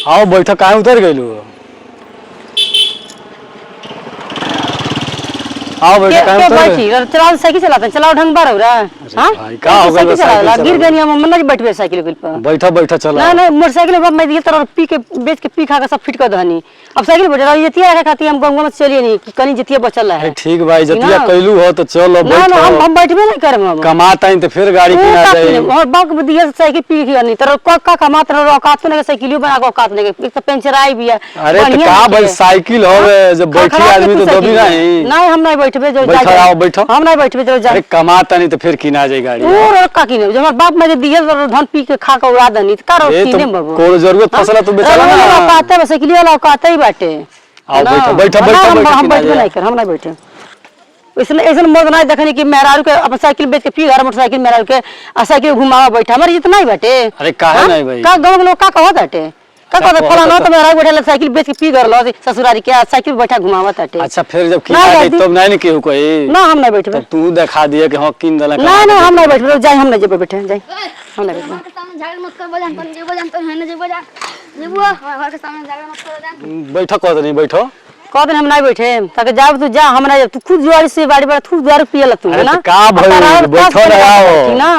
आओ बैठो कहाँ उतर गइलू आओ बैठो कहाँ उतर बैठी चलाओ साइकिल चलाते चलाओ ढंग बार हो रहा है हां भाई का हो गइल साइकिल गिर गई हम मन नहीं बैठबे साइकिल पर बैठो बैठो चलो ना ना मोटरसाइकिल पर मैं ये तरह पी के बेच के पी खा के सब फिट कर दहनी अब साइकिल बैठ रहा जतिया रखे खाती हम गंगा में चलिए नहीं कि कनी जतिया बचल है ठीक भाई जतिया कइलू हो तो चलो बैठो ना ना हम बैठबे नहीं करब हम कमाता ही तो फिर गाड़ी किना जाए और बाक दिया साइकिल पी के नहीं तरह का कमात रहो औकात ने साइकिल बना के औकात ने एक तो पंचर आई भी है अरे तो का भाई साइकिल होवे जब बैठी आदमी तो दबी नहीं नहीं हम नहीं बैठबे जो बैठो आओ बैठो हम नहीं बैठबे जो अरे कमाता नहीं तो फिर किना जाए गाड़ी और का किने जब हमार बाप में दिया धन पी के खा के उड़ा दनी तो करो किने बाबू कोई जरूरत फसला तू बेचारा ना औकात है साइकिल वाला औकात ही बाटे आओ बैठो बैठो बैठो हम बैठबे नहीं कर हम नहीं बैठे इसने ऐसे मर्द नहीं देखनी कि मेहरारू के अपन साइकिल बेच के पी घर मोटरसाइकिल मेहरारू के आ साइकिल घुमावा बैठा हमारे इतना ही बाटे अरे काहे नहीं भाई का गांव के लोग का कहत बाटे का कहत फलाना तो मेहरारू बैठा साइकिल बेच के पी घर लो ससुरारी के साइकिल बैठा घुमावा ताटे अच्छा फिर जब किना गई तब नहीं केहू कोई ना हम नहीं बैठबे तू दिखा दिए कि हां किन दला ना ना हम नहीं बैठबे जाई हम नहीं जेबे बैठे जाई हम नहीं बैठबे झगड़ मत कर बजान तो जेबो जान तो है ना जेबो जान जेबो हमारे घर के सामने झगड़ मत कर जान बैठो कह नहीं बैठो कह दिन हम नहीं बैठे ताकि जाब तू जा हम नहीं तू खुद जुआरी से बाड़ी बाड़ी खुद जुआरी पियला तू है ना का भाई बैठो रहो ना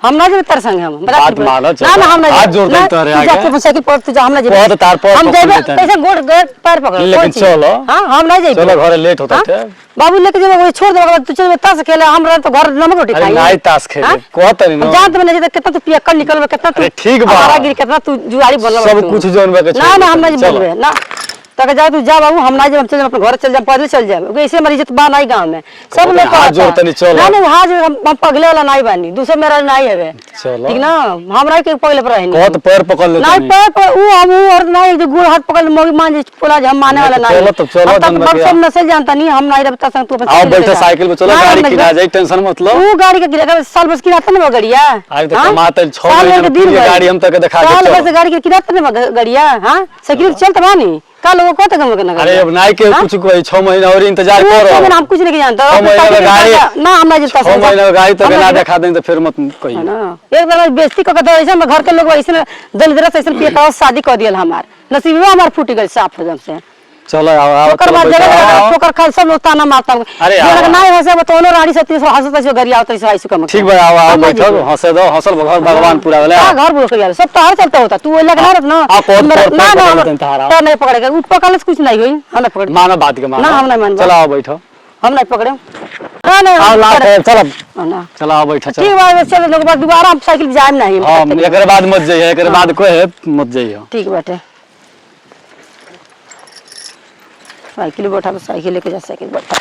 हम ना जेबे तर संग हम बात मानो ना ना हम नहीं हाथ जोड़ दे तोरे आगे जाके साइकिल पर तू जा हम नहीं जेबे बहुत तार पर हम जेबे कैसे गोड़ गोड़ पैर पकड़ लेकिन चलो हां हम नहीं जेबे चलो घर लेट होता थे बाबू लेके जेबे वो छोड़ दे तू चल ताश खेले हम रह तो घर नमक रोटी अरे खाई नहीं ताश खेले कहत नहीं ना जान तो नहीं कितना तू पिया कर निकल कितना तू ठीक बा हमारा गिर कितना तू जुआरी बनल सब कुछ जोन बा के ना ना हम नहीं बोलबे ना तक जा तू जा बाबू हम ना जब चल अपने घर चल जा पैदल चल जाए ऐसे हमारी इज्जत बा नहीं गांव में सब लोग हाथ जोड़ते नहीं चलो ना ना हाथ हम पगले वाला नहीं बानी दूसरा मेरा नहीं है चलो ठीक ना हमरा के पगले पर रहनी कहत पैर पकड़ लेते नहीं पैर पर वो हम और नहीं जो गुड़ हाथ पकड़ मोगी मान पोला हम माने वाला नहीं चलो तो चलो तब सब नसे जानता नहीं हम नहीं रहता संग तू अपन आओ बैठो साइकिल पे चलो गाड़ी किना जाए टेंशन मत लो वो गाड़ी के किराया साल बस किराता ना गाड़िया आज तो कमाते 6 महीने दिन गाड़ी हम तक दिखा दे साल बस गाड़ी के किराता ना गाड़िया हां साइकिल चलता बानी का लोगों को तो गम करना अरे अब नाई के कुछ कोई 6 महीना और इंतजार करो हम कुछ नहीं जानता गाड़ी ना हम नहीं जानता 6 महीना गाड़ी तक ना दिखा दें तो फिर मत कहिए ना एक बार बेइज्जती क के ऐसे घर के लोग ऐसे दलदरा से ऐसे पिया का शादी कर दियल हमार नसीब हमार फूट गइल साफ हो जब से चलो आओ आओ ओकर बाद जगह ठोकर खा सब लोग ताना मारता अरे जगह नहीं हंसे वो तोनो रानी से 300 हंसता से घर आवत से आइसु कम ठीक भाई आओ आओ बैठो हंसे दो हंसल घर भगवान पूरा वाला हां घर बुक यार सब तो हर चलता होता तू लग ना ना ना नहीं पकड़ेगा उठ पकड़ कुछ नहीं होई हम नहीं पकड़ मानो बात के मानो ना हम नहीं मान चलो आओ बैठो हम नहीं पकड़े ना ना आओ ला चलो ना चलो आओ बैठो ठीक बात चल लोग बाद दोबारा हम साइकिल जाए नहीं हां एकरे बाद मत जाइए एकरे बाद कोई मत जाइए ठीक बाटे साइकिल बैठा साइकिल लेके जा साइकिल बैठा